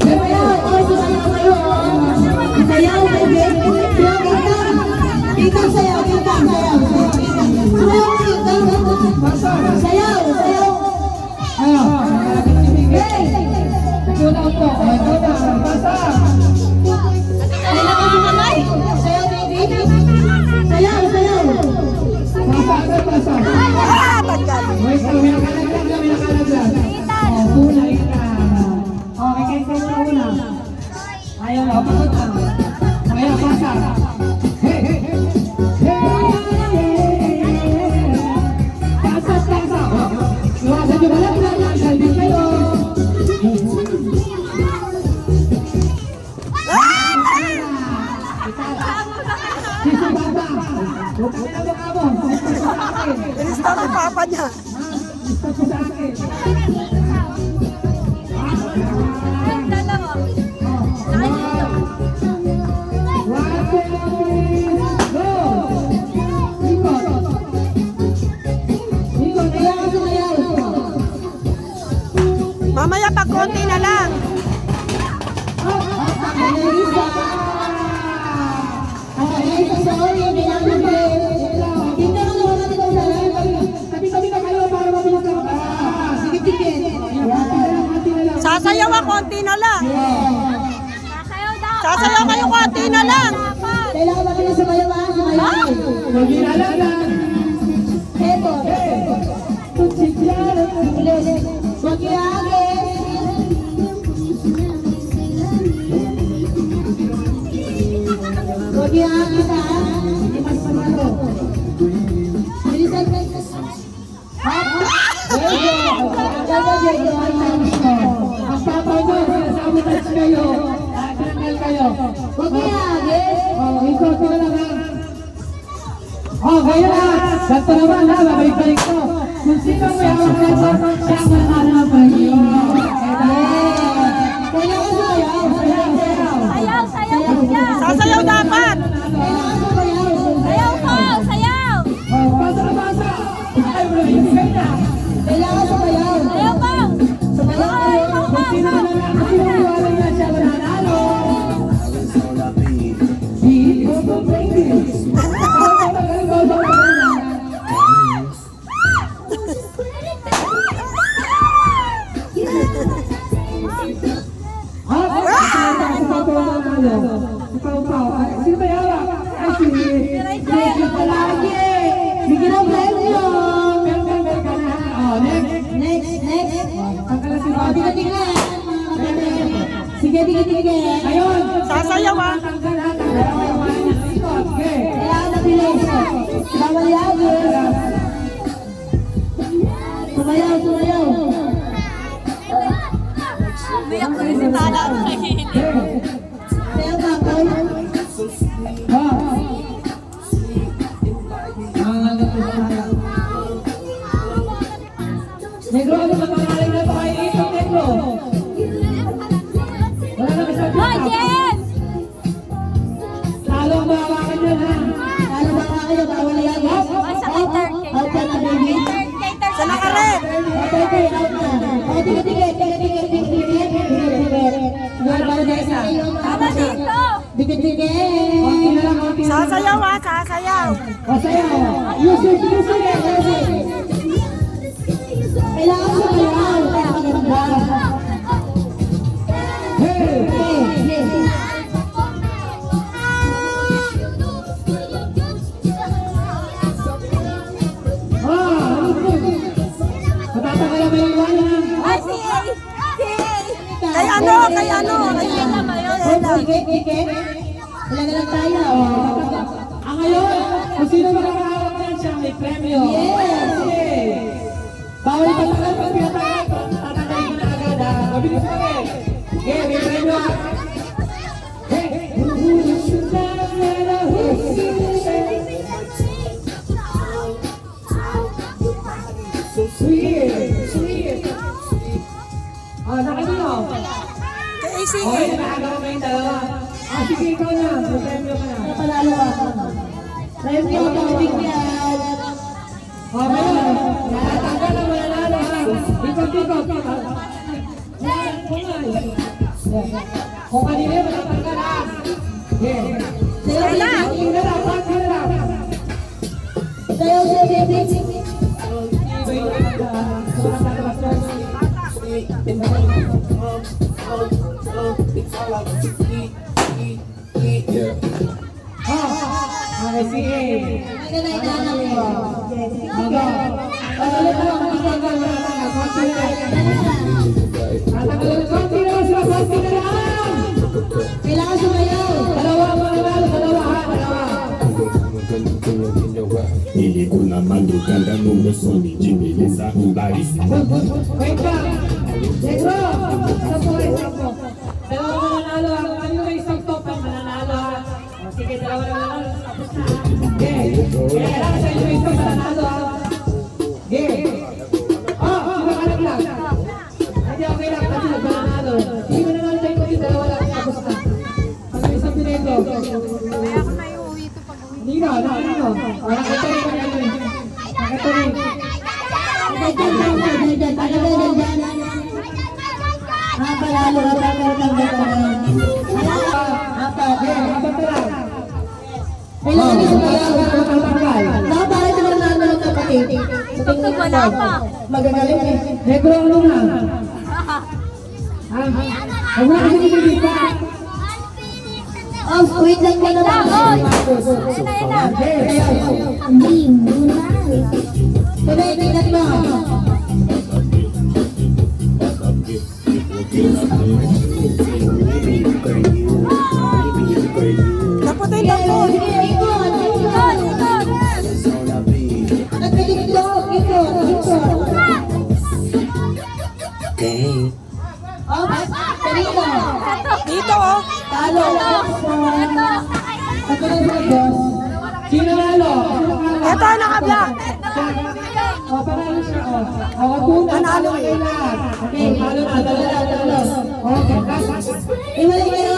Sayaw, sumayaw kayo. Sayaw, baby. Kita sayaw, kita sayaw. Sayaw, sayaw. Hey! Sayaw, baby. Sayaw, sayaw. Ayaw na, pagod na. Ayaw, pasa. Pasa, pasa. Iwasan nyo ba lang? Salbi kayo. Sisi baba. Huwag ka na baka mo. Ilista ko papa niya. Gusto ko sa akin. Mamaya pag konti na lang. Sasayaw ang konti na lang. Sasayaw kayo konti na lang. Kailangan ba kayo sumayaw ha? Sumayaw. Eto. Huwag iagin. Huwag iagin ha. Hindi mas pamalo. Bilisan ka. Ha? Ang papa nyo, sasabotage kayo. Tatanggal kayo. Huwag iagin. Ikot ko lang ha. Kaya na. Ganto naman ha, babalik-balik ko. Kung sino may awang nasa, siya ang manalo ng Panginoon. Kailangan sumayaw. Sayaw, sayaw kuya. Sasayaw dapat. Kailangan sumayaw. Sayaw ko, sayaw. Basa. Ay, wala yung bigay na. Kailangan sumayaw. Sayaw ko. Sumayaw kayo. Kung sino maniwala niya siya mananalo. He will go crazy. Sino ba yawa? Ay, si palagi. Bigyan ng premyo. Meron ka na. Next. Pagkala si Bobby. Tingnan. Sige. Ayun. Sasayaw ah. Kailangan na bilis. Bawal yagin. Sumayaw. Umiyak ko rin si Tala ang kainin. Sayaw kapal. Negro, ano ba pangalan na ba kayo dito, Negro? Wala na kasi Hoy, Jen! Talo ang bawakan dyan, ha? Ano ba kayo? Bawal yagin. Ay, sa cater. Out ka na, baby. Cater. Sa nakaret. Okay, out na. Tige. Tama dito. Tige. Konti na lang, konti na lang. Sasayaw ah, sasayaw. O, sayaw. Music. Kailangan sumayaw. Maganda. Hey! Matatagal na ba yung iwanan, ha? Ay, si Kay ano. Ella ba yun? Tige. Wala na lang tayo. Ngayon, kung sino makakahawak yan siya, may premyo. Yes. Okay. Bawal patagal pag pinatagal, tatanggalin ko na agad, ha? Mabilis mo rin. Okay, may premyo, ha? Hey! So sweet. Nakasino? Kay AC. Okay, nakagawa kayong dalawa. Sige, ikaw na. May premyo ka na. Panalo ka. Premyo ka, bigyan. Okay, nakatanggal ang mananalo, ha? Ikot. Kung kanina yung matapang na. Yeah. Sayaw Stella. Sino na lang, sino na lang. Sayaw siya, baby. Okay, sige. Ang ganda yung anak mo. Sige. Patuloy ka lang kung gusto ka wala ka. Konti na lang. Konti na lang sila, konti na lang. Kailangan sumayaw. Dalawa. Ili kuna mando kanda mungo soni jimeleza barisi Wait lang. Negro. Sampo. Dalawa mananalo. Ang kanyo may isang top ang mananalo. O, sige, dalawa na mananalo. Tapos na. Okay. Kailangan sa inyo isang mananalo. Okay. Sino ka lang? Hindi, okay lang. Kasi mananalo. Hindi mananalo tayo kasi dalawa lang. Tapos na. Ano isang pinendo? Kaya ako na iuwi ito pag uwi. Hindi na. Nakatuloy. Panalo. Kailangan niyo sumayaw. Baka para ito naman ng kapatid. Pag wala pa. Magagaling eh. Negro, ano na? Huwag na kasi nilibig ka. Oh, wait lang mo naman. Hindi, muna. Tuloy, tingnan mo. Naputoy lang po. Ikot. Nagkalikot. Ikot. Oh, kanino? Dito oh. Talo. Sino nalo? Ito naka-black. O, panalo siya, o. O, kung Panalo eh. Okay, panalo na. Dalawa. Okay,